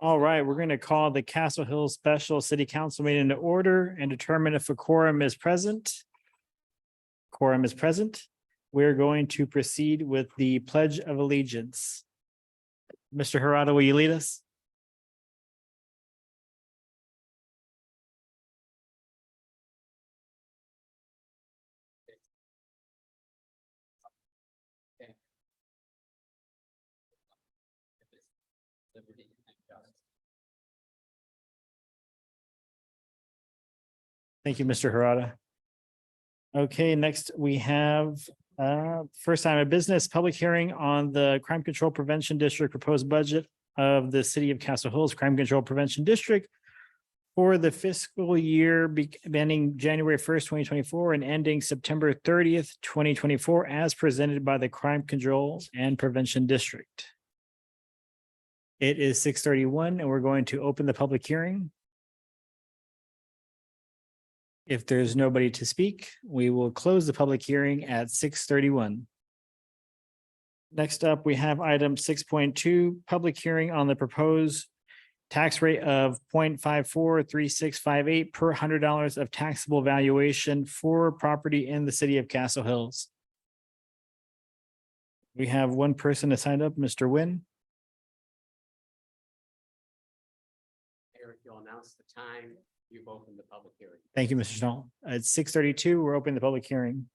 All right, we're going to call the Castle Hills Special City Council meeting to order and determine if a quorum is present. Quorum is present. We're going to proceed with the Pledge of Allegiance. Mr. Harada, will you lead us? Thank you, Mr. Harada. Okay, next we have first time of business, public hearing on the Crime Control Prevention District proposed budget of the City of Castle Hills Crime Control Prevention District for the fiscal year beginning January 1st, 2024 and ending September 30th, 2024, as presented by the Crime Control and Prevention District. It is 6:31 and we're going to open the public hearing. If there's nobody to speak, we will close the public hearing at 6:31. Next up, we have item 6.2, public hearing on the proposed tax rate of 0.543658 per $100 of taxable valuation for property in the city of Castle Hills. We have one person to sign up, Mr. Nguyen. Eric, you'll announce the time. You've opened the public hearing. Thank you, Mr. Schnall. At 6:32, we're opening the public hearing.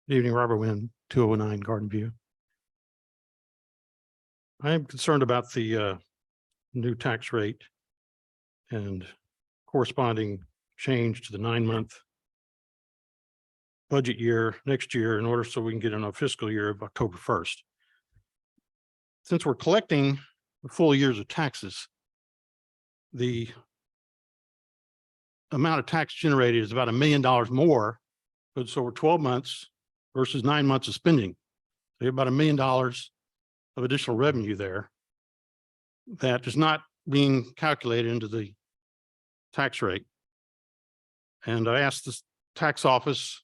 Good evening, Robert Nguyen, 209 Garden View. I am concerned about the new tax rate and corresponding change to the 9-month budget year next year in order so we can get in a fiscal year of October 1st. Since we're collecting the full years of taxes, the amount of tax generated is about $1 million more, but it's over 12 months versus 9 months of spending. So you have about $1 million of additional revenue there that is not being calculated into the tax rate. And I asked the tax office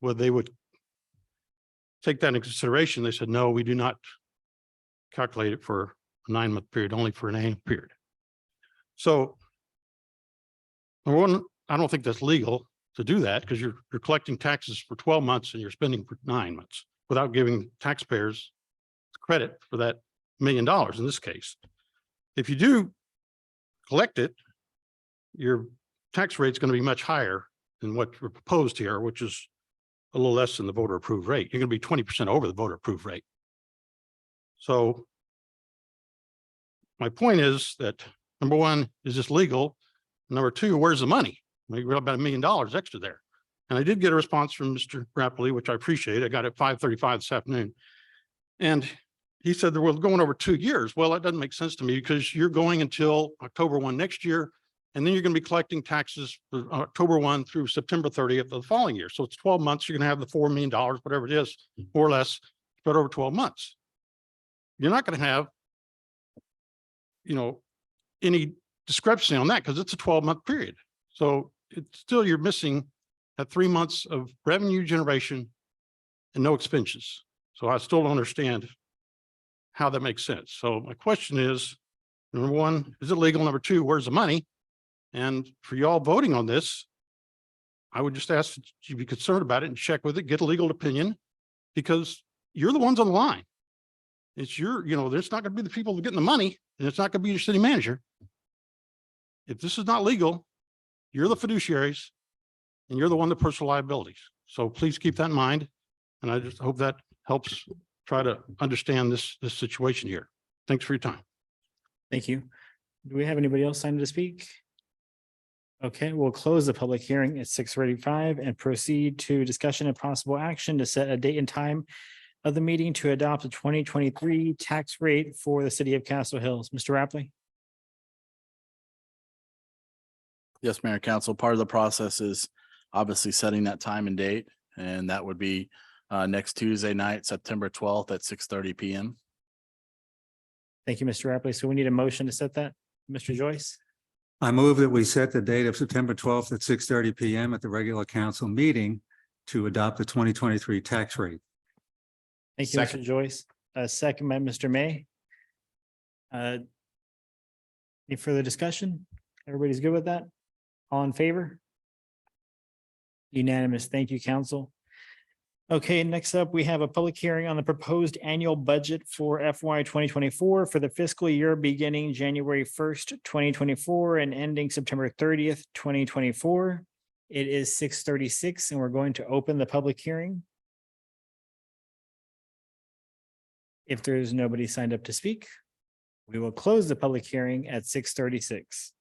whether they would take that into consideration. They said, no, we do not calculate it for a 9-month period, only for an annual period. So number one, I don't think that's legal to do that because you're collecting taxes for 12 months and you're spending for 9 months without giving taxpayers credit for that $1 million in this case. If you do collect it, your tax rate is going to be much higher than what we're proposed here, which is a little less than the voter approved rate. You're going to be 20% over the voter approved rate. So my point is that number one, is this legal? Number two, where's the money? We got about $1 million extra there. And I did get a response from Mr. Grappoli, which I appreciate. I got it at 5:35 this afternoon. And he said that we're going over 2 years. Well, that doesn't make sense to me because you're going until October 1 next year. And then you're going to be collecting taxes for October 1 through September 30th of the following year. So it's 12 months. You're going to have the $4 million, whatever it is, more or less, spread over 12 months. You're not going to have, any discrepancy on that because it's a 12-month period. So it's still, you're missing that 3 months of revenue generation and no expenses. So I still don't understand how that makes sense. So my question is, number one, is it legal? Number two, where's the money? And for y'all voting on this, I would just ask that you be concerned about it and check with it, get a legal opinion, because you're the ones on the line. It's your, there's not going to be the people getting the money, and it's not going to be your city manager. If this is not legal, you're the fiduciaries and you're the one that puts the liabilities. So please keep that in mind. And I just hope that helps try to understand this situation here. Thanks for your time. Thank you. Do we have anybody else signed to speak? Okay, we'll close the public hearing at 6:35 and proceed to discussion and possible action to set a date and time of the meeting to adopt the 2023 tax rate for the city of Castle Hills. Mr. Rapley? Yes, Mayor and Council, part of the process is obviously setting that time and date, and that would be next Tuesday night, September 12th at 6:30 p.m. Thank you, Mr. Rapley. So we need a motion to set that. Mr. Joyce? I move that we set the date of September 12th at 6:30 p.m. at the regular council meeting to adopt the 2023 tax rate. Thank you, Mr. Second. Joyce. Second by Mr. May. Any further discussion? Everybody's good with that? All in favor? Unanimous. Thank you, council. Okay, next up, we have a public hearing on the proposed annual budget for FY 2024 for the fiscal year beginning January 1st, 2024 and ending September 30th, 2024. It is 6:36 and we're going to open the public hearing. If there's nobody signed up to speak, we will close the public hearing at 6:36.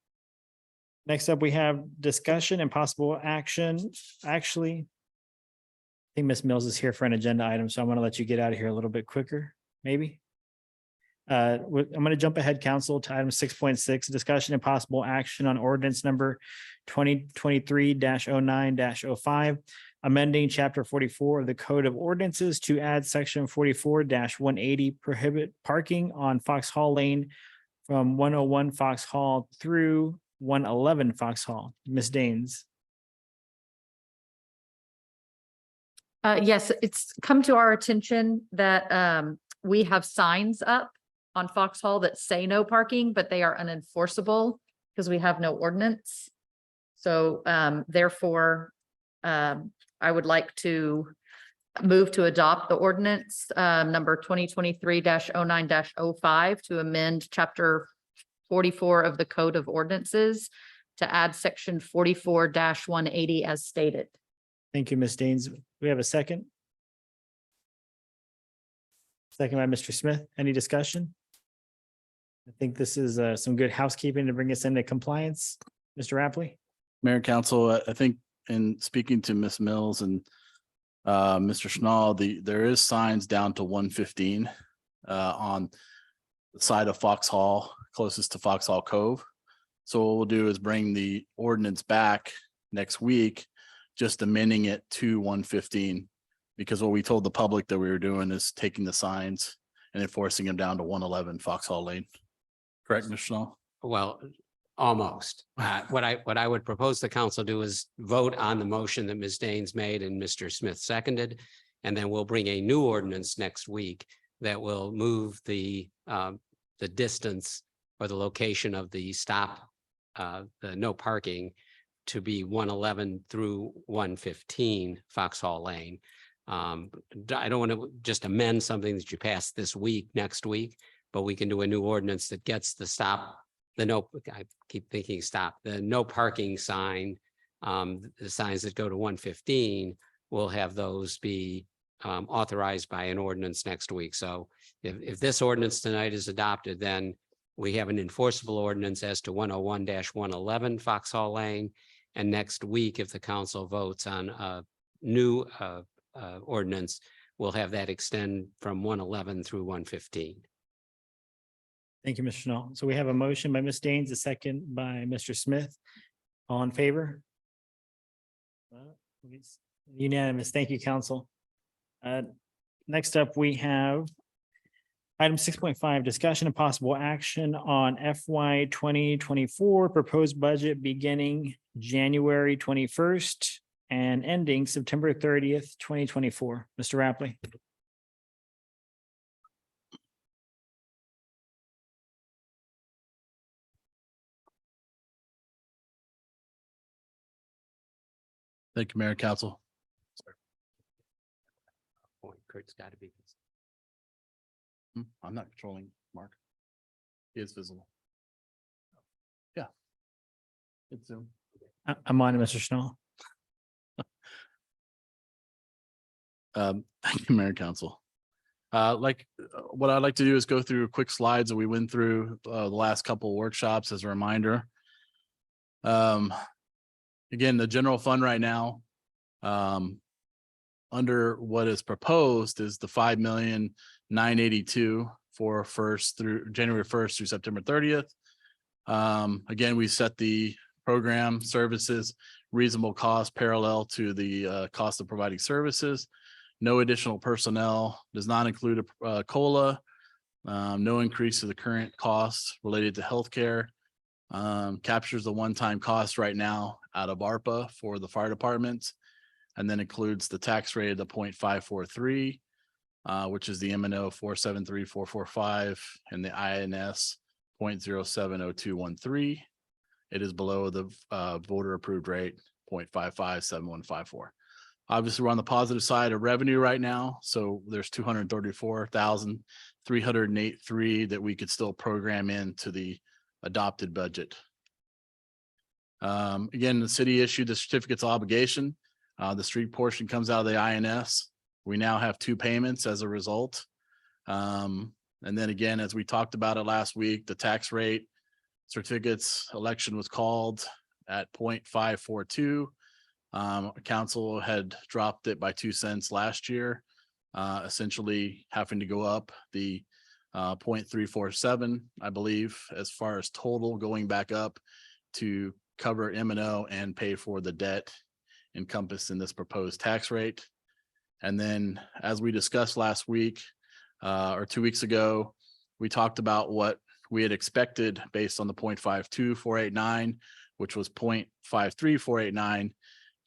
Next up, we have discussion and possible action. Actually, I think Ms. Mills is here for an agenda item, so I'm going to let you get out of here a little bit quicker, maybe. I'm going to jump ahead, council, to item 6.6, discussion and possible action on ordinance number 2023-09-05, amending chapter 44 of the Code of Ordinances to add section 44-180, prohibit parking on Foxhall Lane from 101 Foxhall through 111 Foxhall. Ms. Daines. Yes, it's come to our attention that we have signs up on Foxhall that say no parking, but they are unenforceable because we have no ordinance. So therefore, I would like to move to adopt the ordinance number 2023-09-05 to amend chapter 44 of the Code of Ordinances to add section 44-180 as stated. Thank you, Ms. Daines. We have a second. Second by Mr. Smith. Any discussion? I think this is some good housekeeping to bring us into compliance. Mr. Rapley? Mayor and Council, I think in speaking to Ms. Mills and Mr. Schnall, there is signs down to 115 on the side of Foxhall, closest to Foxhall Cove. So what we'll do is bring the ordinance back next week, just amending it to 115. Because what we told the public that we were doing is taking the signs and enforcing them down to 111 Foxhall Lane. Correct, Mr. Schnall? Well, almost. What I would propose the council do is vote on the motion that Ms. Daines made and Mr. Smith seconded. And then we'll bring a new ordinance next week that will move the distance or the location of the stop, the no parking to be 111 through 115 Foxhall Lane. I don't want to just amend something that you passed this week, next week, but we can do a new ordinance that gets the stop, I keep thinking stop, the no parking sign, the signs that go to 115, we'll have those be authorized by an ordinance next week. So if this ordinance tonight is adopted, then we have an enforceable ordinance as to 101-111 Foxhall Lane. And next week, if the council votes on a new ordinance, we'll have that extend from 111 through 115. Thank you, Mr. Schnall. So we have a motion by Ms. Daines, a second by Mr. Smith. All in favor? Unanimous. Thank you, council. Next up, we have item 6.5, discussion and possible action on FY 2024 proposed budget beginning January 21st and ending September 30th, 2024. Mr. Rapley. Thank you, Mayor and Council. Kurt's got to be. I'm not controlling Mark. He is visible. Yeah. It's Zoom. I'm on, Mr. Schnall. Thank you, Mayor and Council. What I'd like to do is go through quick slides that we went through the last couple of workshops as a reminder. Again, the general fund right now, under what is proposed is the 5,982,000 for January 1st through September 30th. Again, we set the program services reasonable cost parallel to the cost of providing services. No additional personnel, does not include a COLA, no increase to the current costs related to healthcare. Captures the one-time cost right now out of ARPA for the fire department. and then includes the tax rate of the 0.543, which is the M&O 473,445 and the INS 0.070213. It is below the voter approved rate 0.557154. Obviously, we're on the positive side of revenue right now. So there's 234,308.3 that we could still program into the adopted budget. Again, the city issued the certificates of obligation. The street portion comes out of the INS. We now have 2 payments as a result. And then again, as we talked about it last week, the tax rate certificates election was called at 0.542. Council had dropped it by 2 cents last year, essentially having to go up the 0.347, I believe, as far as total going back up to cover M&O and pay for the debt encompassed in this proposed tax rate. And then, as we discussed last week or 2 weeks ago, we talked about what we had expected based on the 0.52489, which was 0.53489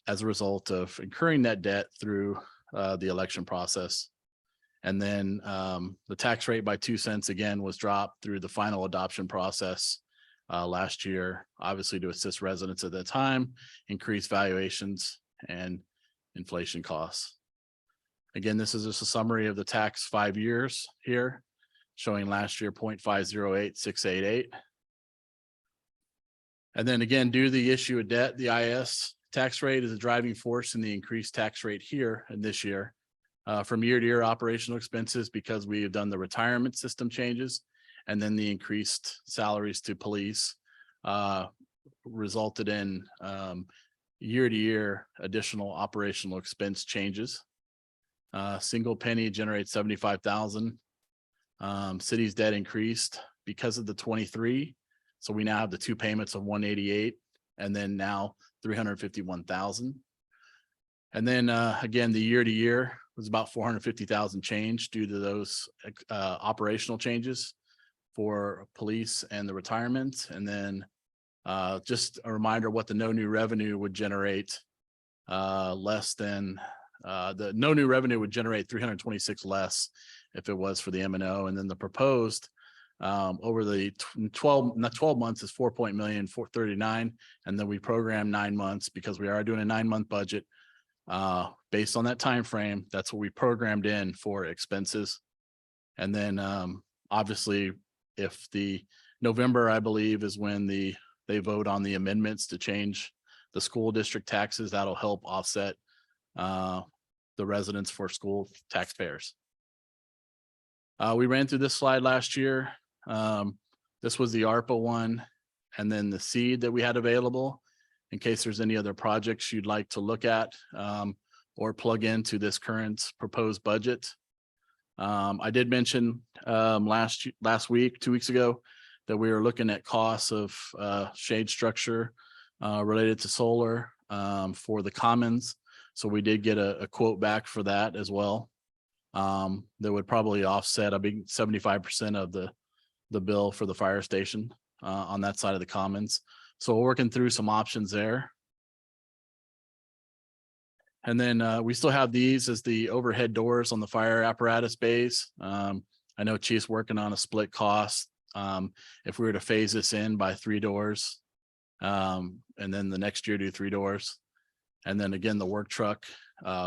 as a result of incurring that debt through the election process. And then the tax rate by 2 cents again was dropped through the final adoption process last year, obviously to assist residents at that time, increase valuations and inflation costs. Again, this is just a summary of the tax 5 years here, showing last year 0.508688. And then again, due to the issue of debt, the IS tax rate is a driving force in the increased tax rate here and this year. From year to year operational expenses, because we have done the retirement system changes and then the increased salaries to police resulted in year to year additional operational expense changes. Single penny generates 75,000. City's debt increased because of the 23. So we now have the 2 payments of 188 and then now 351,000. And then again, the year to year was about 450,000 change due to those operational changes for police and the retirement. And then just a reminder what the no new revenue would generate less than the no new revenue would generate 326 less if it was for the M&O. And then the proposed over the 12 months is 4.439. And then we program 9 months because we are doing a 9-month budget. Based on that time frame, that's what we programmed in for expenses. And then obviously, if the November, I believe, is when they vote on the amendments to change the school district taxes, that'll help offset the residents for school taxpayers. We ran through this slide last year. This was the ARPA one, and then the seed that we had available in case there's any other projects you'd like to look at or plug into this current proposed budget. I did mention last week, 2 weeks ago, that we were looking at costs of shade structure related to solar for the commons. So we did get a quote back for that as well. That would probably offset a big 75% of the bill for the fire station on that side of the commons. So we're working through some options there. And then we still have these as the overhead doors on the fire apparatus bays. I know Chief's working on a split cost. If we were to phase this in by 3 doors, and then the next year do 3 doors. And then again, the work truck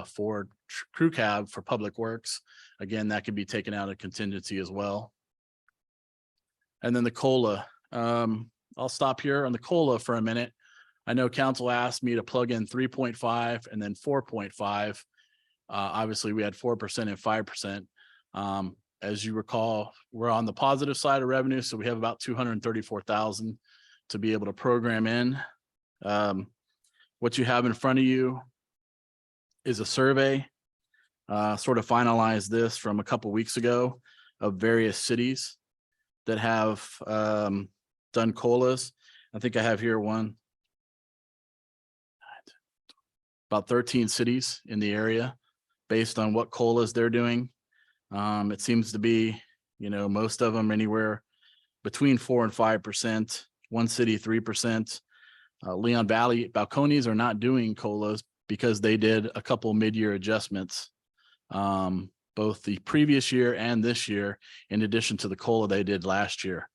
for crew cab for public works. Again, that could be taken out of contingency as well. And then the COLA. I'll stop here on the COLA for a minute. I know council asked me to plug in 3.5 and then 4.5. Obviously, we had 4% and 5%. As you recall, we're on the positive side of revenue, so we have about 234,000 to be able to program in. What you have in front of you is a survey, sort of finalized this from a couple weeks ago of various cities that have done COLAs. I think I have here one. About 13 cities in the area based on what COLAs they're doing. It seems to be, most of them anywhere between 4% and 5%, one city 3%. Leon Valley, Balcones are not doing COLAs, because they did a couple mid-year adjustments. Both the previous year and this year, in addition to the COLA they did last year.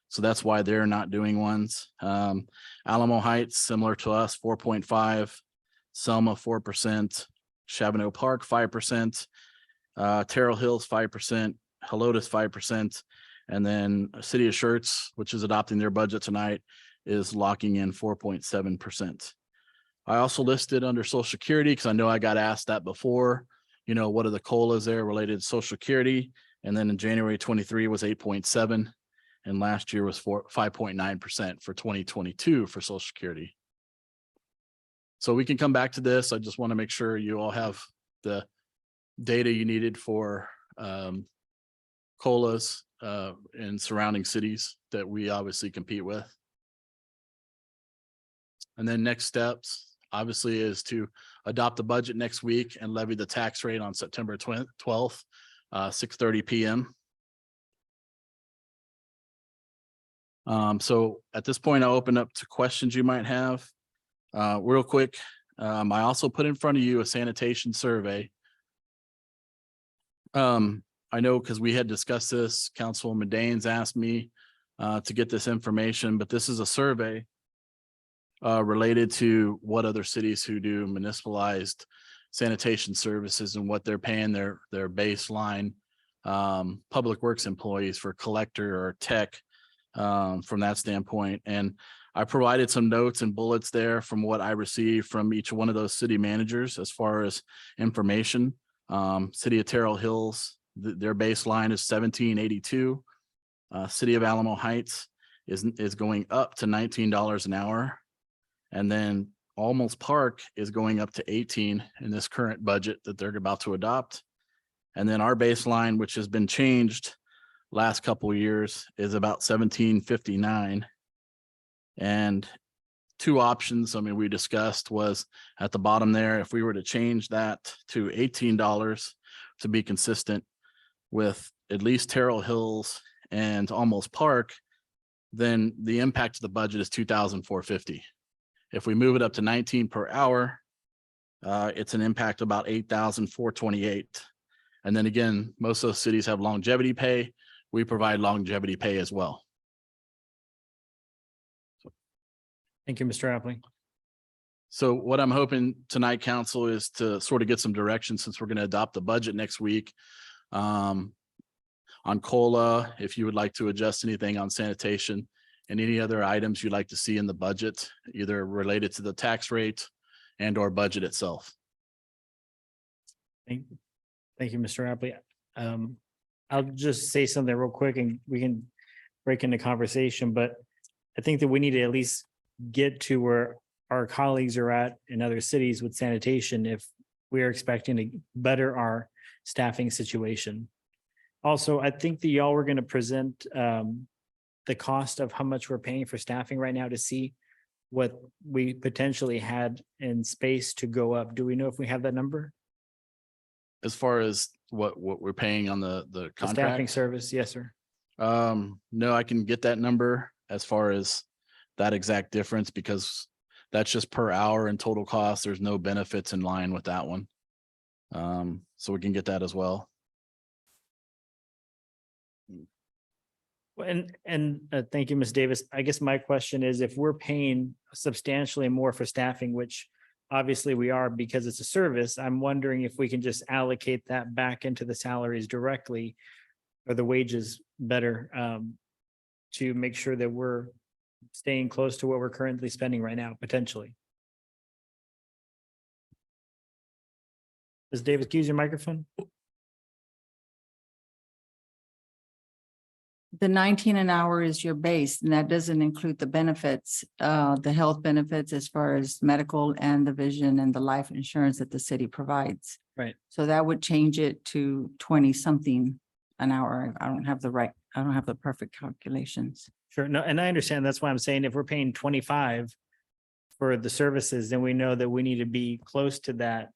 So that's why they're not doing ones. Alamo Heights, similar to us, 4.5, Selma, 4%, Chavano Park, 5%, Terrell Hills, 5%, Helotes, 5%, and then City of Schertz, which is adopting their budget tonight, is locking in 4.7%. I also listed under Social Security, because I know I got asked that before, you know, what are the COLAs there related to Social Security? And then in January 23 was 8.7, and last year was 5.9% for 2022 for Social Security. So we can come back to this. I just want to make sure you all have the data you needed for COLAs in surrounding cities that we obviously compete with. And then next steps, obviously, is to adopt the budget next week and levy the tax rate on September 12th, 6:30 p.m. So at this point, I'll open up to questions you might have. Real quick, I also put in front of you a sanitation survey. I know because we had discussed this, Councilwoman Daines asked me to get this information, but this is a survey related to what other cities who do municipalized sanitation services and what they're paying their baseline public works employees for collector or tech from that standpoint. And I provided some notes and bullets there from what I received from each one of those city managers as far as information. City of Terrell Hills, their baseline is 1782. City of Alamo Heights is going up to $19 an hour. And then Almost Park is going up to 18 in this current budget that they're about to adopt. And then our baseline, which has been changed last couple of years, is about 1759. And two options, I mean, we discussed was at the bottom there, if we were to change that to $18 to be consistent with at least Terrell Hills and Almost Park, then the impact of the budget is $2,450. If we move it up to 19 per hour, it's an impact about $8,428. And then again, most of those cities have longevity pay. We provide longevity pay as well. Thank you, Mr. Appling. So what I'm hoping tonight, council, is to sort of get some direction, since we're going to adopt the budget next week. On COLA, if you would like to adjust anything on sanitation, and any other items you'd like to see in the budget, either related to the tax rate and or budget itself. Thank you, Mr. Appley. I'll just say something real quick and we can break into conversation, but I think that we need to at least get to where our colleagues are at in other cities with sanitation if we are expecting to better our staffing situation. Also, I think that y'all were going to present the cost of how much we're paying for staffing right now to see what we potentially had in space to go up. Do we know if we have that number? As far as what we're paying on the The staffing contract? service, yes, sir. No, I can get that number as far as that exact difference, because that's just per hour and total cost. There's no benefits in line with that one. So we can get that as well. And thank you, Ms. Davis. I guess my question is, if we're paying substantially more for staffing, which obviously we are because it's a service, I'm wondering if we can just allocate that back into the salaries directly or the wages better to make sure that we're staying close to what we're currently spending right now, potentially. Ms. Davis, can you use your microphone? The 19 an hour is your base, and that doesn't include the benefits, the health benefits as far as medical and the vision and the life insurance that the city provides. Right. So that would change it to 20 something an hour. I don't have the perfect calculations. Sure. No, and I understand. That's why I'm saying if we're paying 25 for the services, then we know that we need to be close to that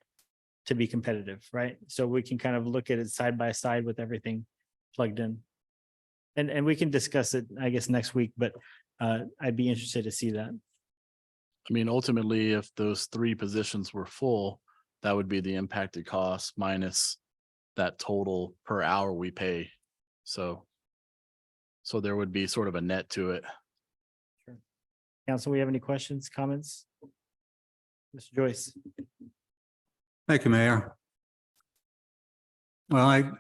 to be competitive, right? So we can kind of look at it side by side with everything plugged in. And we can discuss it, I guess, next week, but I'd be interested to see that. I mean, ultimately, if those three positions were full, that would be the impacted cost minus that total per hour we pay. So there would be sort of a net to it. Council, we have any questions, comments? Mr. Joyce? Thank you, Mayor. Well,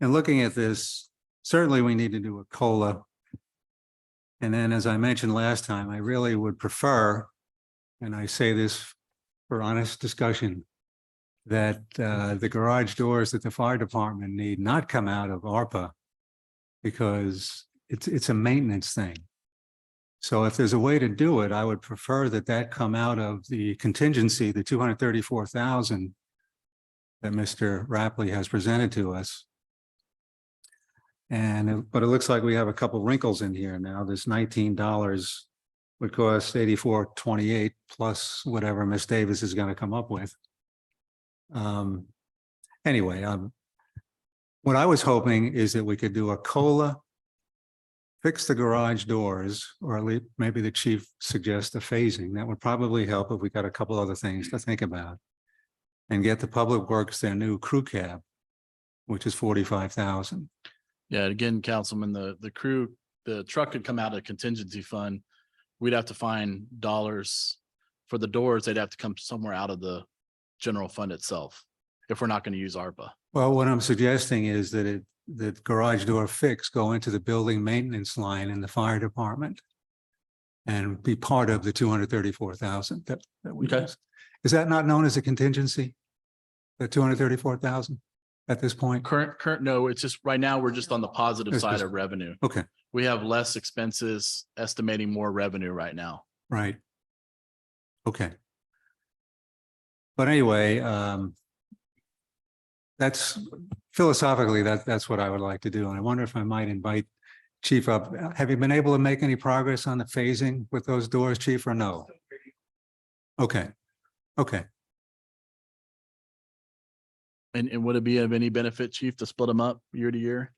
in looking at this, certainly we need to do a COLA. And then, as I mentioned last time, I really would prefer, and I say this for honest discussion, that the garage doors that the fire department need not come out of ARPA because it's a maintenance thing. So if there's a way to do it, I would prefer that come out of the contingency, the 234,000 that Mr. Rapley has presented to us. But it looks like we have a couple wrinkles in here now. This $19 would cost $84.28 plus whatever Miss Davis is going to come up with. Anyway, what I was hoping is that we could do a COLA, fix the garage doors, or at least maybe the chief suggests a phasing. That would probably help if we got a couple other things to think about. And get the Public Works their new crew cab, which is 45,000. Yeah, again, Councilman, the truck could come out of contingency fund. We'd have to find dollars for the doors. They'd have to come somewhere out of the general fund itself if we're not going to use ARPA. Well, what I'm suggesting is that the garage door fix go into the building maintenance line in the fire department and be part of the 234,000 that we Okay. use. Is that not known as a contingency? The 234,000 at this point? Current, no, it's just right now, we're just on the positive It's side just- of revenue. Okay, We have less expenses, estimating more revenue right now. right. Okay. But anyway, that's philosophically, that's what I would like to do. And I wonder if I might invite Chief up. Have you been able to make any progress on the phasing with those doors, Chief, or no? Okay, okay. And would it be of any benefit, Chief, to split them up year to year?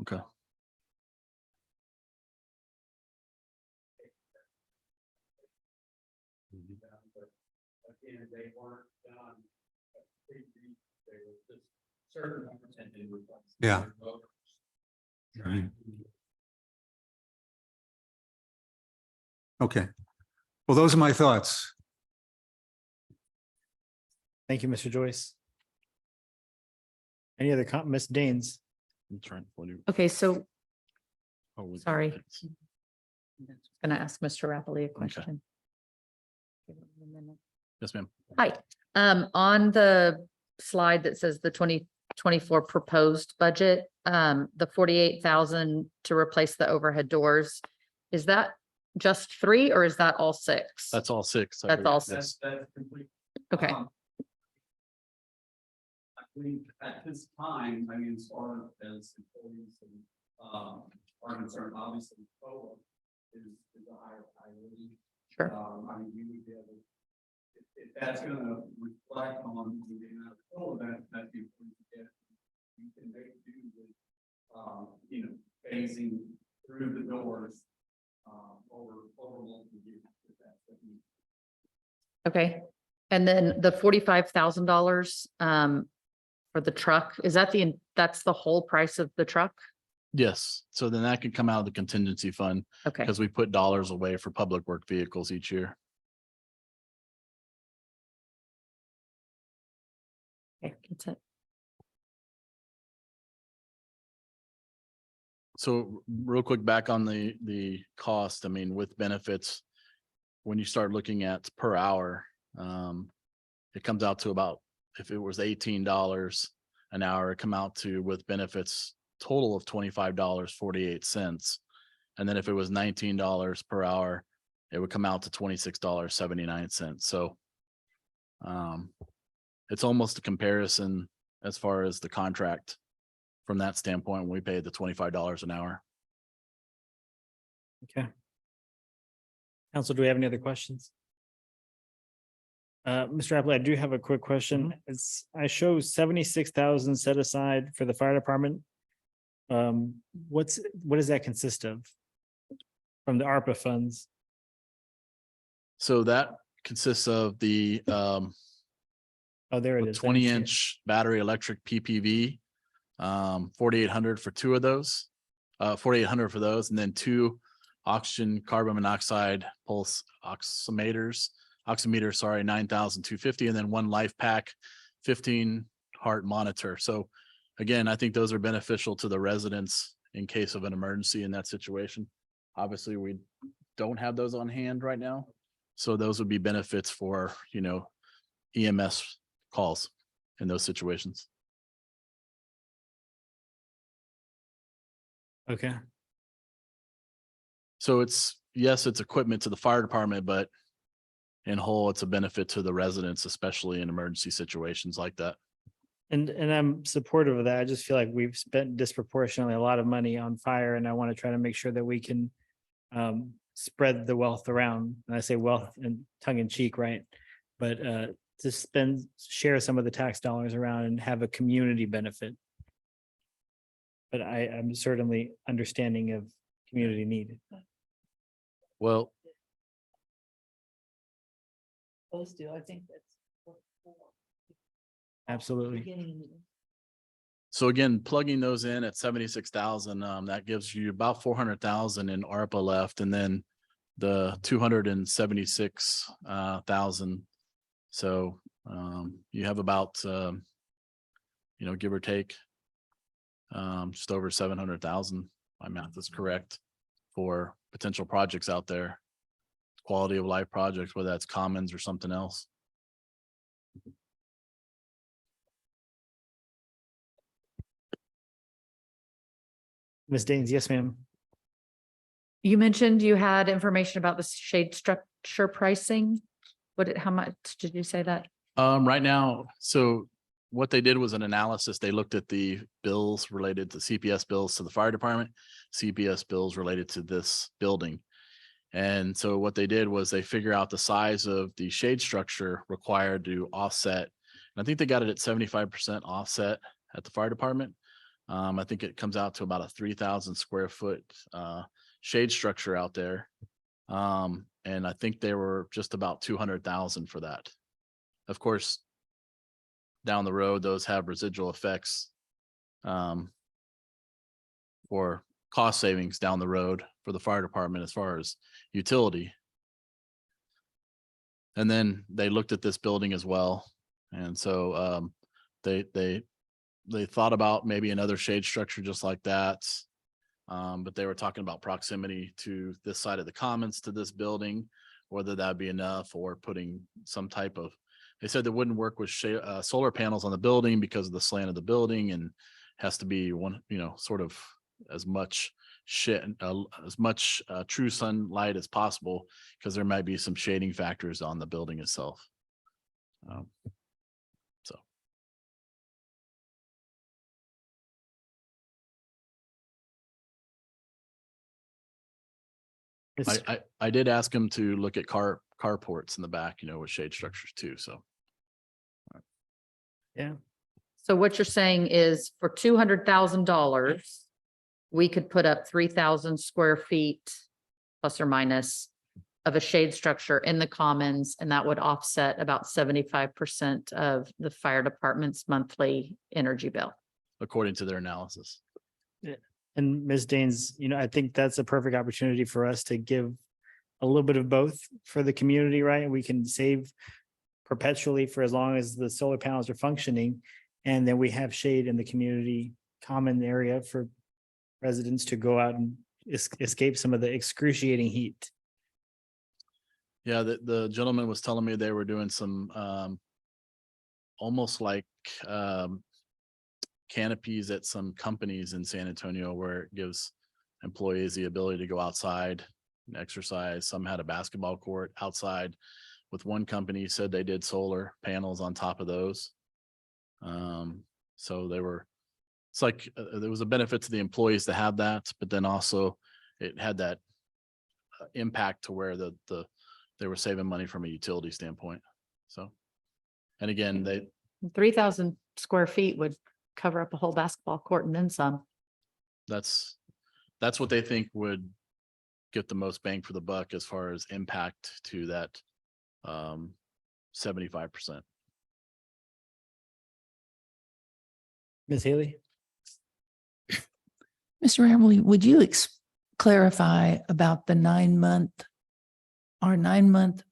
Okay. Yeah. Right. Okay. Well, those are my thoughts. Thank you, Mr. Joyce. Any other Ms. Daines? I'm trying. Okay, so Oh, Sorry. gonna ask Mr. Rapoli a question. Give him a minute. Yes, ma'am. Hi, on the slide that says the 2024 proposed budget, the 48,000 to replace the overhead doors, is that just 3 or is that all 6? That's all 6. I That's believe. all Yes. Okay, I think at this time, I mean, as far as employees and, are concerned, obviously, COLA is a higher priority. sure. I mean, we would be able, if that's gonna reflect on the amount of COLA that you get, you can make do with, you know, phasing through the doors, over multiple years. If that's what you- Okay, and then the $45,000 for the truck, is that that's the whole price of the truck? Yes. So then that could come out of the contingency fund Okay, because we put dollars away for public work vehicles each year. okay, that's it. So real quick, back on the cost, I mean, with benefits, when you start looking at per hour, it comes out to about, if it was $18 an hour, it come out to with benefits, total of $25.48. And then if it was $19 per hour, it would come out to $26.79. So it's almost a comparison as far as the contract. From that standpoint, we pay the $25 an hour. Okay. Council, do we have any other questions? Mr. Appley, I do have a quick question. I show 76,000 set aside for the fire department. What does that consist of? From the ARPA funds? So that consists of the Oh, there it is. I see 20-inch battery electric PPV, 4,800 for two of those, 4,800 for those, and then two oxygen carbon monoxide pulse oximeters, 9,250, and then one life pack, 15 heart monitor. So again, I think those are beneficial to the residents in case of an emergency in that situation. Obviously, we don't have those on hand right now. So those would be benefits for, EMS calls in those situations. it. Okay. So it's, yes, it's equipment to the fire department, but in whole, it's a benefit to the residents, especially in emergency situations like that. And I'm supportive of that. I just feel like we've spent disproportionately a lot of money on fire, and I want to try to make sure that we can spread the wealth around. And I say wealth in tongue in cheek, right? But to share some of the tax dollars around and have a community benefit. But I'm certainly understanding of community need. Well, Those do, I think that's. Absolutely. so again, plugging those in at 76,000, that gives you about 400,000 in ARPA left, and then the 276,000. So you have about, give or take, just over 700,000. My math is correct for potential projects out there, quality of life projects, whether that's commons or something else. Ms. Daines, yes, ma'am. You mentioned you had information about the shade structure pricing. How much did you say that? Right now, so what they did was an analysis. They looked at the bills related to CPS bills to the fire department, CPS bills related to this building. And so what they did was they figure out the size of the shade structure required to offset. And I think they got it at 75% offset at the fire department. I think it comes out to about a 3,000 square foot shade structure out there. And I think they were just about 200,000 for that. Of course, down the road, those have residual effects for cost savings down the road for the fire department as far as utility. And then they looked at this building as well. And so they thought about maybe another shade structure just like that. But they were talking about proximity to this side of the commons to this building, whether that'd be enough, or putting some type of, they said they wouldn't work with solar panels on the building because of the slant of the building, and has to be one, sort of as much true sunlight as possible, because there might be some shading factors on the building itself. So. I did ask him to look at carports in the back, with shade structures too. So. Yeah. So what you're saying is for $200,000, we could put up 3,000 square feet plus or minus of a shade structure in the commons, and that would offset about 75% of the fire department's monthly energy bill. According to their analysis. And Ms. Daines, I think that's a perfect opportunity for us to give a little bit of both for the community, right? We can save perpetually for as long as the solar panels are functioning. And then we have shade in the community common area for residents to go out and escape some of the excruciating heat. Yeah, the gentleman was telling me they were doing some almost like canopies at some companies in San Antonio, where it gives employees the ability to go outside and exercise. Some had a basketball court outside. With one company, said they did solar panels on top of those. So it's like there was a benefit to the employees to have that, but then also it had that impact to where they were saving money from a utility standpoint. So, and again, 3,000 square feet would cover up a whole basketball court and then some. that's what they think would get the most bang for the buck as far as impact to that 75%. Ms. Haley? Mr. Hamley, would you clarify about the 9-month, our 9-month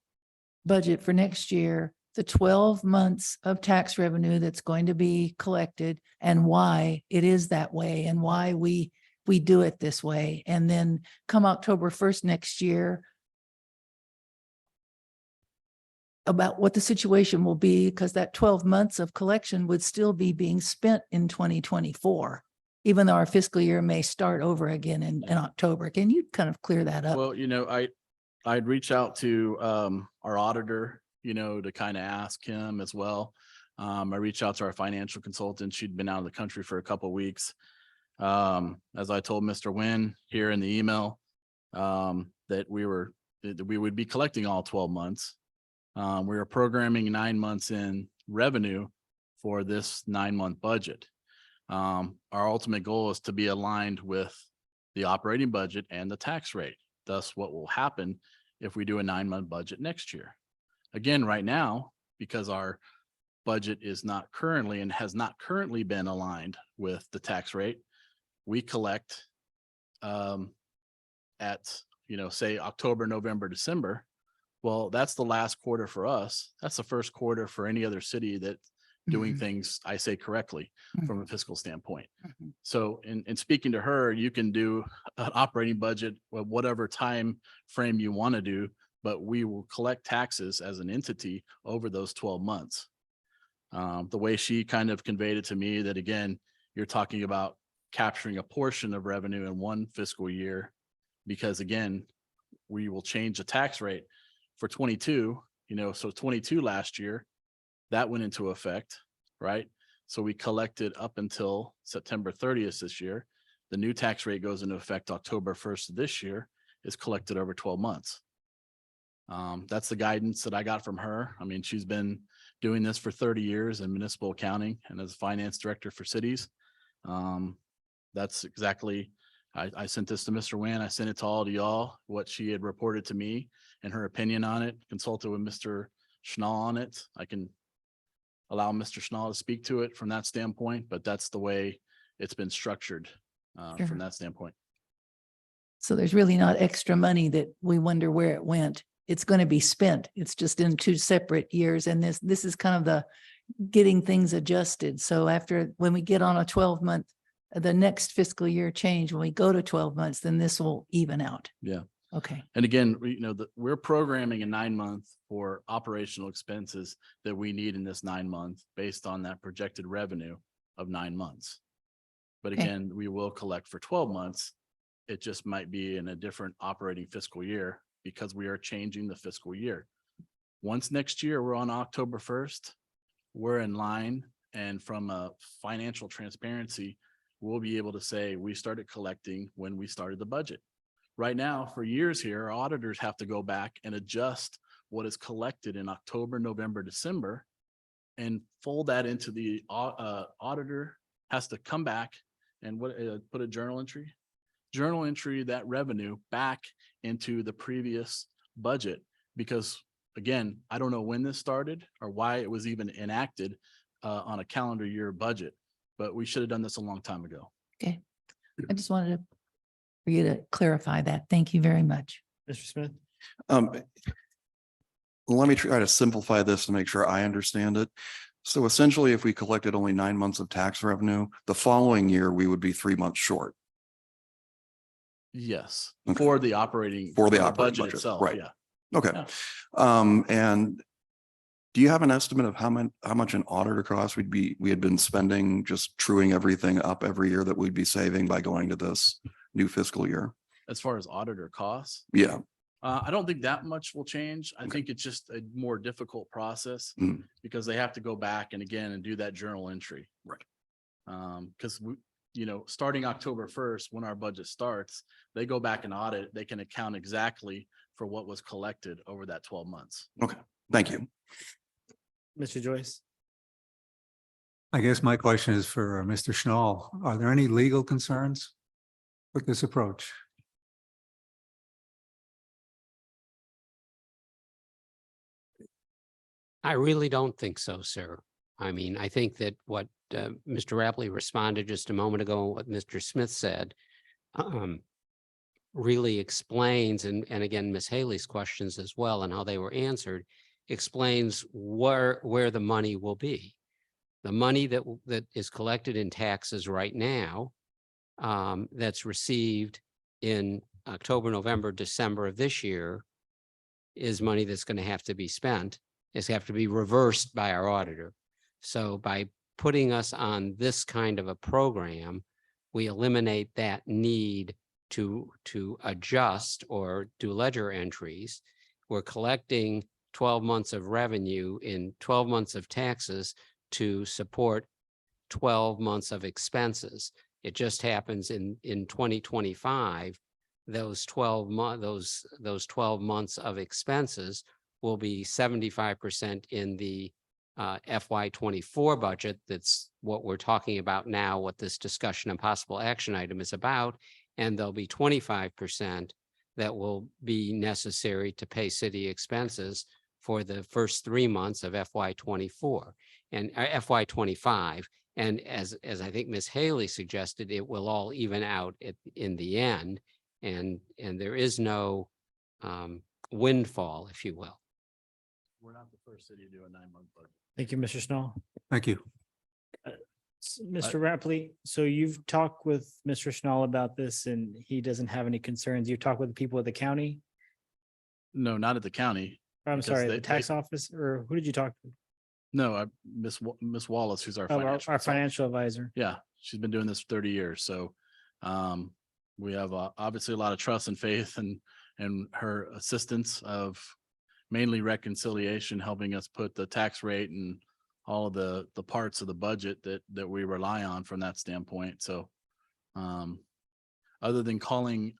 budget for next year, the 12 months of tax revenue that's going to be collected and why it is that way and why we do it this way? And then come October 1st next year, about what the situation will be, because that 12 months of collection would still be being spent in 2024, even though our fiscal year may start over again in October. Can you kind of clear that up? Well, I'd reach out to our auditor, to kind of ask him as well. I reached out to our financial consultant. She'd been out of the country for a couple of weeks. As I told Mr. Nguyen here in the email, that we would be collecting all 12 months. We were programming 9 months in revenue for this 9-month budget. Our ultimate goal is to be aligned with the operating budget and the tax rate. Thus, what will happen if we do a 9-month budget next year? Again, right now, because our budget is not currently and has not currently been aligned with the tax rate, we collect at, say October, November, December. Well, that's the last quarter for us. That's the first quarter for any other city that doing things, I say correctly, from a fiscal standpoint. So in speaking to her, you can do an operating budget with whatever time frame you want to do, but we will collect taxes as an entity over those 12 months. The way she kind of conveyed it to me, that again, you're talking about capturing a portion of revenue in one fiscal year, because again, we will change the tax rate for 22, so 22 last year, that went into effect, right? So we collected up until September 30th this year. The new tax rate goes into effect October 1st of this year, is collected over 12 months. That's the guidance that I got from her. I mean, she's been doing this for 30 years in municipal accounting and as a finance director for cities. That's exactly, I sent this to Mr. Nguyen. I sent it to all of y'all, what she had reported to me and her opinion on it, consulted with Mr. Schnall on it. I can allow Mr. Schnall to speak to it from that standpoint, but that's the way it's been structured Sure. from that standpoint. So there's really not extra money that we wonder where it went. It's going to be spent. It's just in 2 separate years. And this is kind of the getting things adjusted. So when we get on a 12-month, the next fiscal year change, when we go to 12 months, then this will even out. Yeah. Okay. And again, we're programming a 9-month for operational expenses that we need in this 9-month based on that projected revenue of 9 months. But Okay. again, we will collect for 12 months. It just might be in a different operating fiscal year because we are changing the fiscal year. Once next year, we're on October 1st, we're in line. And from a financial transparency, we'll be able to say we started collecting when we started the budget. Right now, for years here, our auditors have to go back and adjust what is collected in October, November, December, and fold that into the auditor has to come back and put a journal entry that revenue back into the previous budget. Because again, I don't know when this started or why it was even enacted on a calendar year budget, but we should have done this a long time ago. Okay. I just wanted for you to clarify that. Thank you very much. Mr. Smith? Let me try to simplify this to make sure I understand it. So essentially, if we collected only 9 months of tax revenue, the following year, we would be 3 months short. Yes, Okay. for the operating. For the for operating budget, itself, right. yeah. Okay. Yeah. And do you have an estimate of how much an auditor cost we had been spending, just truing everything up every year that we'd be saving by going to this new fiscal year? As far as auditor costs, Yeah. I don't think that much will change. I Okay. think it's just a more difficult process Mm. because they have to go back and again and do that journal entry. Right. Because starting October 1st, when our budget starts, they go back and audit, they can account exactly for what was collected over that 12 months. Okay. Thank you. Mr. Joyce? I guess my question is for Mr. Schnall. Are there any legal concerns with this approach? I really don't think so, sir. I mean, I think that what Mr. Rapley responded just a moment ago, what Mr. Smith said, really explains, and again, Ms. Haley's questions as well and how they were answered, explains where the money will be. The money that is collected in taxes right now, that's received in October, November, December of this year, is money that's going to have to be spent. It's have to be reversed by our auditor. So by putting us on this kind of a program, we eliminate that need to adjust or do ledger entries. We're collecting 12 months of revenue in 12 months of taxes to support 12 months of expenses. It just happens in 2025, those 12 months of expenses will be 75% in the FY24 budget. That's what we're talking about now, what this discussion and possible action item is about. And there'll be 25% that will be necessary to pay city expenses for the first 3 months of FY24 and FY25. And as I think Ms. Haley suggested, it will all even out in the end. And there is no windfall, if you will. We're not the first city to do a 9-month budget. Thank you, Mr. Schnall. Thank you. Mr. Rapley, so you've talked with Mr. Schnall about this and he doesn't have any concerns. You've talked with the people at the county? No, not at the county. I'm Because sorry, they- the tax office, or who did you talk to? No, Miss Wallace, who's our Oh, financial. our consultant. financial advisor. Yeah, she's been doing this for 30 years. So we have obviously a lot of trust and faith and her assistance of mainly reconciliation, helping us put the tax rate and all of the parts of the budget that we rely on from that standpoint. So other than calling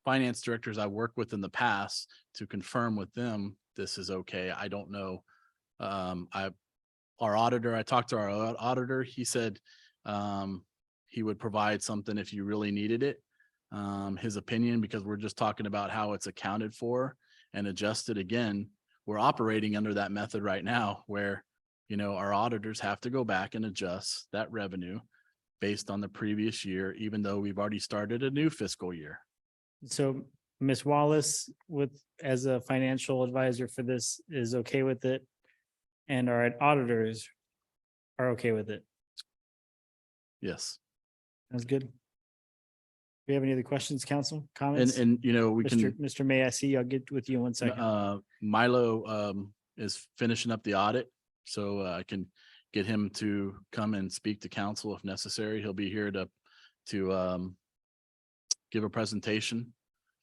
finance directors I worked with in the past to confirm with them, this is okay. I don't know. Our auditor, I talked to our auditor, he said he would provide something if you really needed it. His opinion, because we're just talking about how it's accounted for and adjusted. Again, we're operating under that method right now where, you know, our auditors have to go back and adjust that revenue based on the previous year, even though we've already started a new fiscal year. So Ms. Wallace as a financial advisor for this is okay with it. And our auditors are okay with it. Yes. That's good. Do we have any other questions, council, comments? And, you know, we can. Mr. May, I see you. I'll get with you in 1 second. Milo is finishing up the audit, so I can get him to come and speak to council if necessary. He'll be here to give a presentation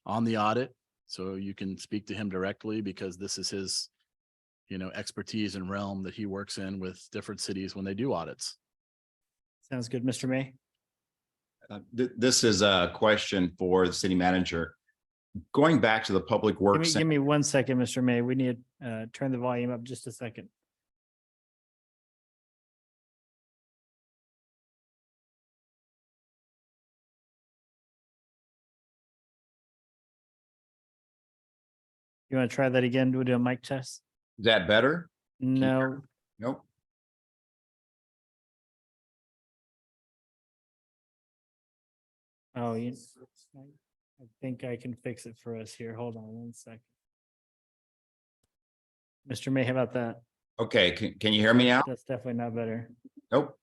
on the audit, so you can speak to him directly because this is his, you know, expertise and realm that he works in with different cities when they do audits. Sounds good, Mr. May. This is a question for the city manager. Going back to the public works. Give me 1 second, Mr. May. We need to turn the volume up just a second. You want to try that again? Do we do a mic test? Is that better? No, Nope. oh, I think I can fix it for us here. Hold on 1 second. Mr. May, how about that? Okay, can you hear me now? That's definitely not better. Nope.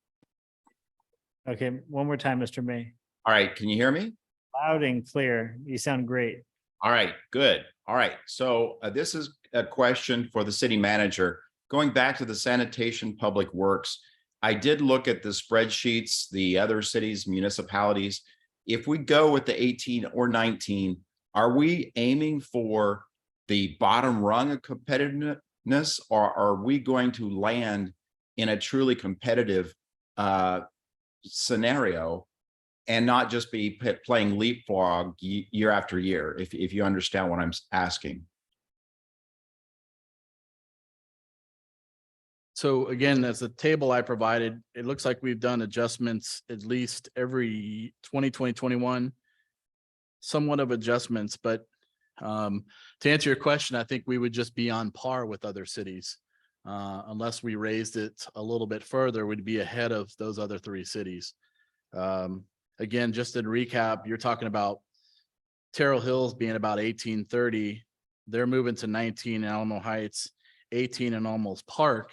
Okay, one more time, Mr. May. All right, can you hear me? Loud and clear. You sound great. All right, good. All right, so this is a question for the city manager. Going back to the sanitation public works, I did look at the spreadsheets, the other cities, municipalities. If we go with the 18 or 19, are we aiming for the bottom rung of competitiveness, or are we going to land in a truly competitive scenario and not just be playing leapfrog year after year, if you understand what I'm asking? So again, as the table I provided, it looks like we've done adjustments at least every 2020, 21, somewhat of adjustments, but to answer your question, I think we would just be on par with other cities. Unless we raised it a little bit further, we'd be ahead of those other three cities. Again, just in recap, you're talking about Terrell Hills being about 1830. They're moving to 19 in Alamo Heights, 18 in Almost Park.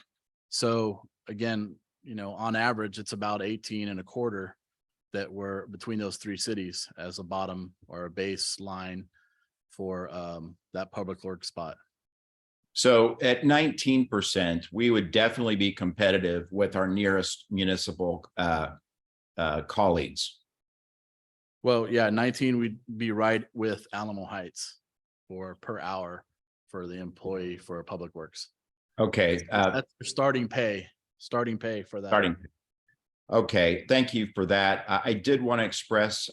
So again, on average, it's about 18 and a quarter that were between those three cities as a bottom or a baseline for that public works spot. So at 19%, we would definitely be competitive with our nearest municipal colleagues. Well, yeah, 19, we'd be right with Alamo Heights for per hour for the employee for public works. Okay. That's their starting pay for that. Starting. Okay, thank you for that. I did want to express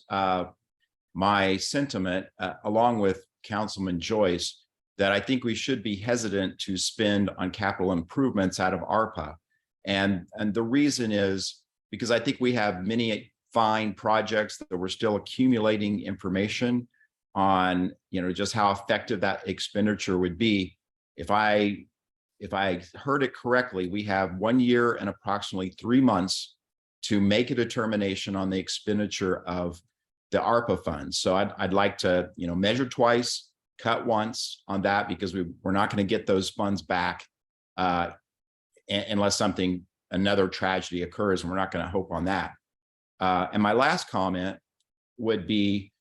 my sentiment along with Councilman Joyce that I think we should be hesitant to spend on capital improvements out of ARPA. And the reason is because I think we have many fine projects that we're still accumulating information on, just how effective that expenditure would be. If I heard it correctly, we have 1 year and approximately 3 months to make a determination on the expenditure of the ARPA funds. So I'd like to, measure twice, cut once on that, because we're not going to get those funds back unless another tragedy occurs, and we're not going to hope on that. And my last comment would be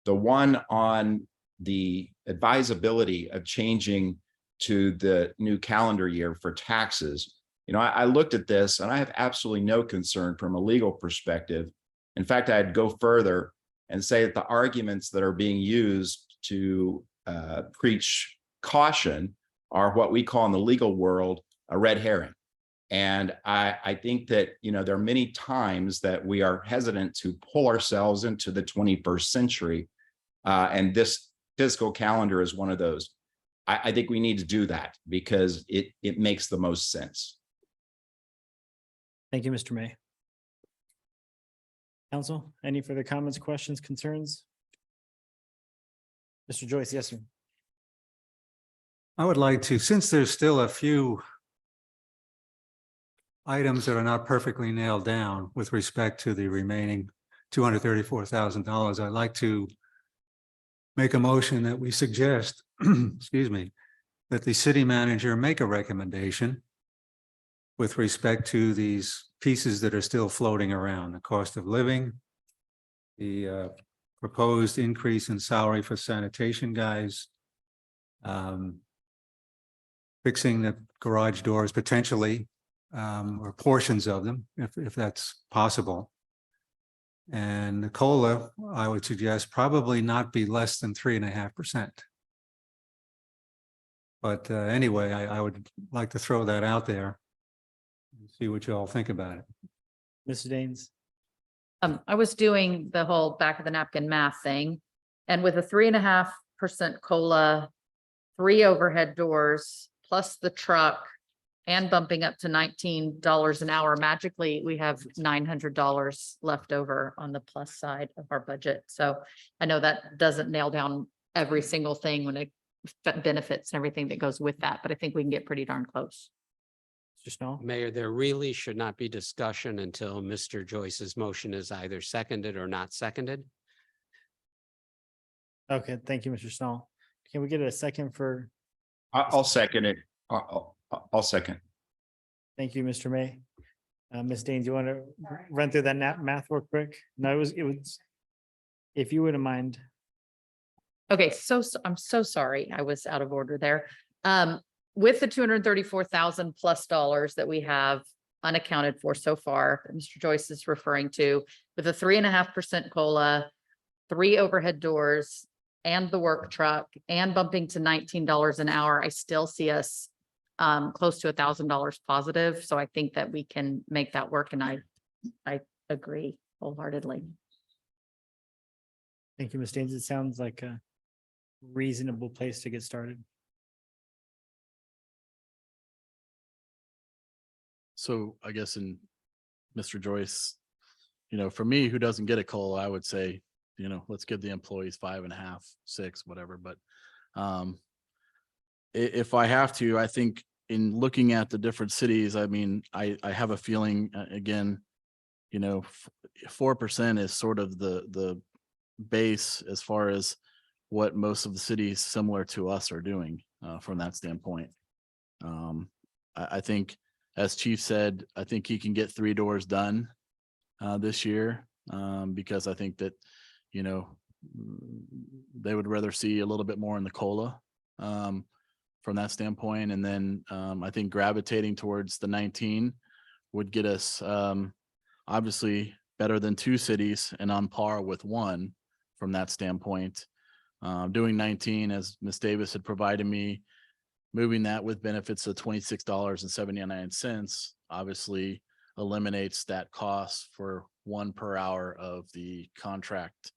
the one on the advisability of changing to the new calendar year for taxes. I looked at this and I have absolutely no concern from a legal perspective. In fact, I'd go further and say that the arguments that are being used to preach caution are what we call in the legal world a red herring. And I think that, there are many times that we are hesitant to pull ourselves into the 21st century. And this fiscal calendar is one of those. I think we need to do that because it makes the most sense. Thank you, Mr. May. Council, any further comments, questions, concerns? Mr. Joyce, yes, sir. I would like to, since there's still a few items that are not perfectly nailed down with respect to the remaining $234,000, I'd like to make a motion that we suggest, excuse me, that the city manager make a recommendation with respect to these pieces that are still floating around, the cost of living, the proposed increase in salary for sanitation guys, fixing the garage doors potentially, or portions of them, if that's possible. And the COLA, I would suggest probably not be less than 3.5%. But anyway, I would like to throw that out there and see what you all think about it. Mr. Daines. I was doing the whole back of the napkin math thing, and with a 3.5% COLA, 3 overhead doors, plus the truck, and bumping up to $19 an hour, magically, we have $900 left over on the plus side of our budget. So I know that doesn't nail down every single thing when it benefits and everything that goes with that, but I think we can get pretty darn close. Mr. Schnall. Mayor, there really should not be discussion until Mr. Joyce's motion is either seconded or not seconded. Okay, thank you, Mr. Schnall. Can we get a second for? I'll second it. I'll second. Thank you, Mr. May. Ms. Daines, do you want to run through that math real quick? No, it was, if you wouldn't mind. Okay, so I'm so sorry. I was out of order there. With the $234,000 plus that we have unaccounted for so far, that Mr. Joyce is referring to, with a 3.5% COLA, 3 overhead doors, and the work truck, and bumping to $19 an hour, I still see us close to $1,000 positive. So I think that we can make that work, and I agree wholeheartedly. Thank you, Ms. Daines. It sounds like a reasonable place to get started. So I guess in Mr. Joyce, for me, who doesn't get a COLA, I would say, let's give the employees 5.5, 6, whatever. But if I have to, I think in looking at the different cities, I mean, I have a feeling, again, 4% is sort of the base as far as what most of the cities similar to us are doing, from that standpoint. I think, as Chief said, I think he can get 3 doors done, this year, because I think that, they would rather see a little bit more in the COLA, from that standpoint. And then, I think gravitating towards the 19 would get us, obviously better than 2 cities and on par with 1 from that standpoint. Doing 19, as Ms. Davis had provided me, moving that with benefits of $26.79 obviously eliminates that cost for 1 per hour of the contract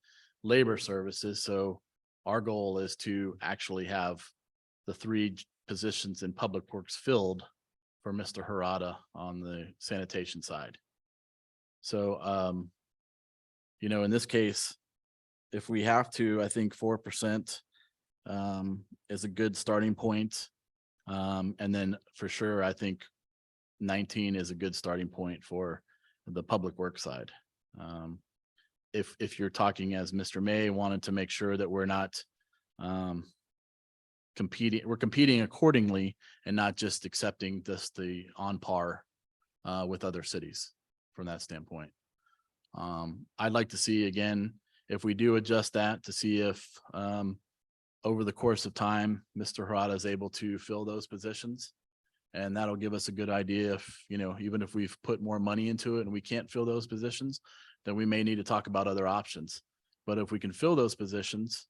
labor services. So our goal is to actually have the 3 positions in Public Works filled for Mr. Harada on the sanitation side. So, in this case, if we have to, I think 4% is a good starting point. And then for sure, I think 19 is a good starting point for the Public Works side. If you're talking, as Mr. May wanted to make sure that we're not competing accordingly and not just accepting the on par with other cities from that standpoint. I'd like to see, again, if we do adjust that, to see if over the course of time, Mr. Harada is able to fill those positions. And that'll give us a good idea if, even if we've put more money into it and we can't fill those positions, then we may need to talk about other options. But if we can fill those positions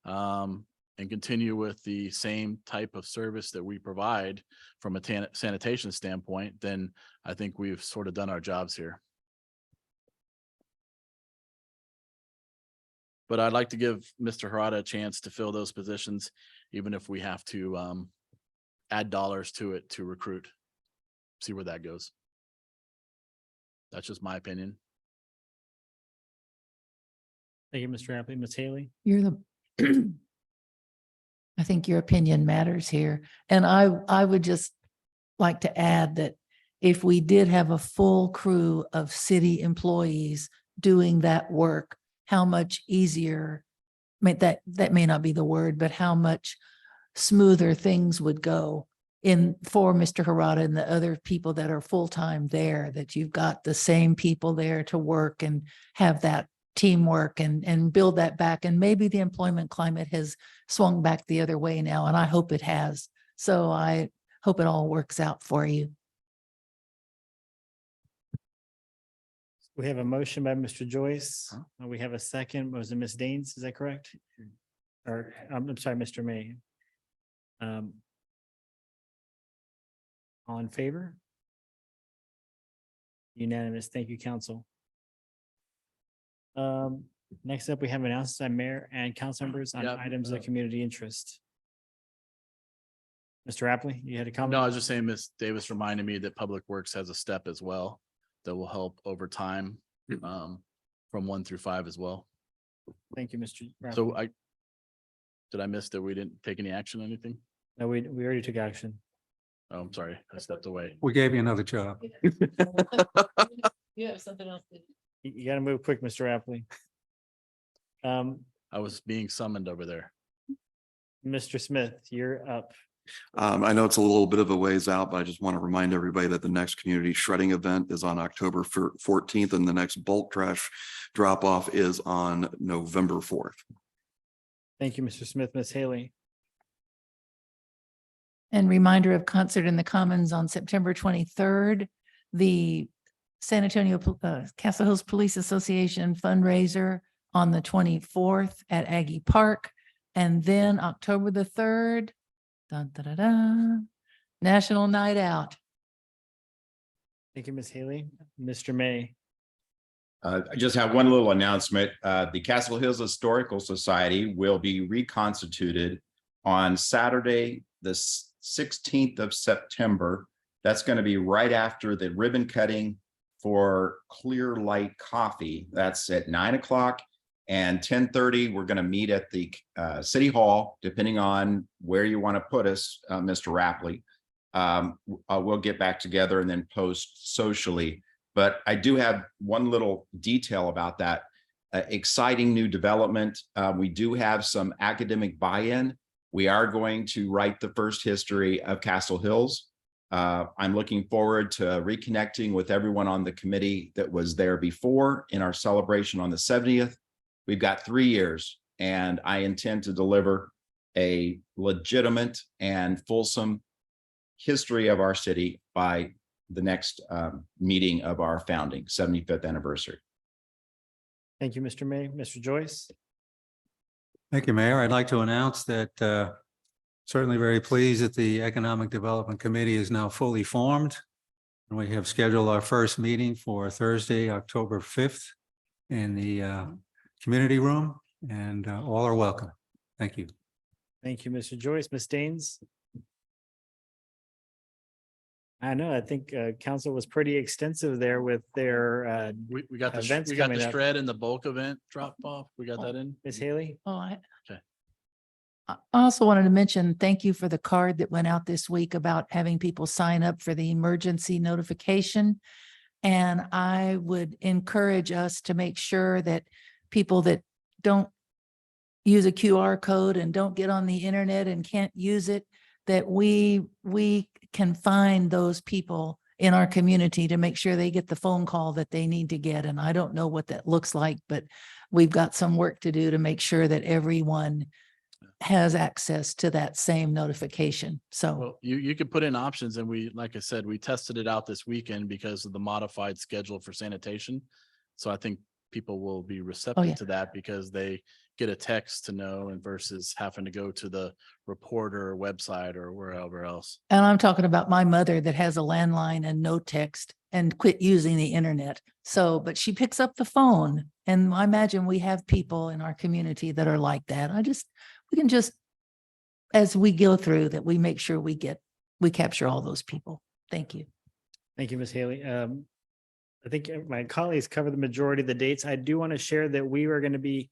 and continue with the same type of service that we provide from a sanitation standpoint, then I think we've sort of done our jobs here. But I'd like to give Mr. Harada a chance to fill those positions, even if we have to add dollars to it to recruit. See where that goes. That's just my opinion. Thank you, Mr. Rapley. Ms. Haley? You're the, I think your opinion matters here. And I would just like to add that if we did have a full crew of city employees doing that work, how much easier, that may not be the word, but how much smoother things would go for Mr. Harada and the other people that are full-time there, that you've got the same people there to work and have that teamwork and build that back. And maybe the employment climate has swung back the other way now, and I hope it has. So I hope it all works out for you. We have a motion by Mr. Joyce. We have a second. Was it Ms. Daines? Is that correct? Or, I'm sorry, Mr. May. All in favor? Unanimous. Thank you, council. Next up, we have announcements by mayor and council members on Yep. items of community interest. Mr. Rapley, you had a comment? No, I was just saying, Ms. Davis reminded me that Public Works has a step as well that will help over time, from 1 through 5 as well. Thank you, Mr. Rapley. So did I miss that we didn't take any action on anything? No, we already took action. Oh, I'm sorry. I stepped away. We gave you another job. You have something else to do. You gotta move quick, Mr. Rapley. I was being summoned over there. Mr. Smith, you're up. I know it's a little bit of a ways out, but I just want to remind everybody that the next community shredding event is on October 14th and the next bulk trash drop off is on November 4th. Thank you, Mr. Smith. Ms. Haley? And reminder of concert in the Commons on September 23rd, the San Antonio Castle Hills Police Association fundraiser on the 24th at Aggie Park. And then October the 3rd, National Night Out. Thank you, Ms. Haley. Mr. May? I just have one little announcement. The Castle Hills Historical Society will be reconstituted on Saturday, the 16th of September. That's going to be right after the ribbon cutting for Clear Light Coffee. That's at 9 o'clock and 10:30. We're going to meet at the City Hall, depending on where you want to put us, Mr. Rapley. we'll get back together and then post socially. But I do have one little detail about that. Exciting new development. We do have some academic buy-in. We are going to write the first history of Castle Hills. I'm looking forward to reconnecting with everyone on the committee that was there before in our celebration on the 70th. We've got 3 years, and I intend to deliver a legitimate and fulsome history of our city by the next meeting of our founding 75th anniversary. Thank you, Mr. May. Mr. Joyce? Thank you, Mayor. I'd like to announce that certainly very pleased that the Economic Development Committee is now fully formed. And we have scheduled our first meeting for Thursday, October 5th in the community room, and all are welcome. Thank you. Thank you, Mr. Joyce. Ms. Daines? I know, I think council was pretty extensive there with their We got Events we got coming the up. shred and the bulk event drop off. We got that in. Ms. Haley. Oh, I. Okay. I also wanted to mention, thank you for the card that went out this week about having people sign up for the emergency notification. And I would encourage us to make sure that people that don't use a QR code and don't get on the internet and can't use it, that we can find those people in our community to make sure they get the phone call that they need to get. And I don't know what that looks like, but we've got some work to do to make sure that everyone has access to that same notification. So, Well, you could put in options, and we, like I said, we tested it out this weekend because of the modified schedule for sanitation. So I think people will be receptive to that because they get a text to know, and versus having to go to the reporter website or wherever else. and I'm talking about my mother that has a landline and no text and quit using the internet. So, but she picks up the phone, and I imagine we have people in our community that are like that. We can just, as we go through that, we make sure we capture all those people. Thank you. Thank you, Ms. Haley. I think my colleagues covered the majority of the dates. I do want to share that we are going to be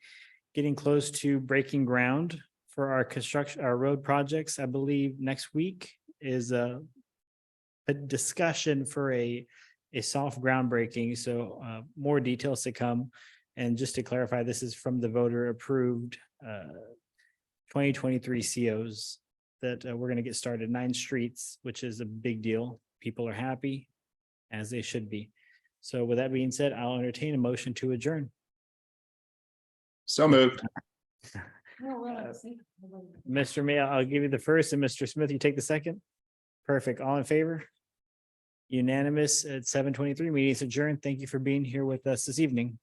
getting close to breaking ground for our road projects. I believe next week is a discussion for a soft groundbreaking. So more details to come. And just to clarify, this is from the voter approved 2023 COs that we're going to get started 9 streets, which is a big deal. People are happy, as they should be. So with that being said, I'll entertain a motion to adjourn. So moved. Mr. May, I'll give you the first, and Mr. Smith, you take the second. Perfect. All in favor? Unanimous at 7:23. Meeting is adjourned. Thank you for being here with us this evening.